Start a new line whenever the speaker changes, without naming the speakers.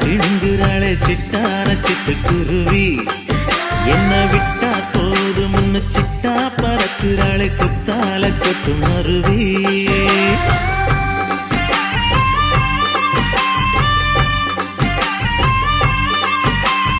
சிணுங்குறாளே சிட்டார சிட்டுக்குருவி என்ன விட்டா போதும்னு சிட்டா பறக்குறாளே குத்தால கொட்டும் அருவி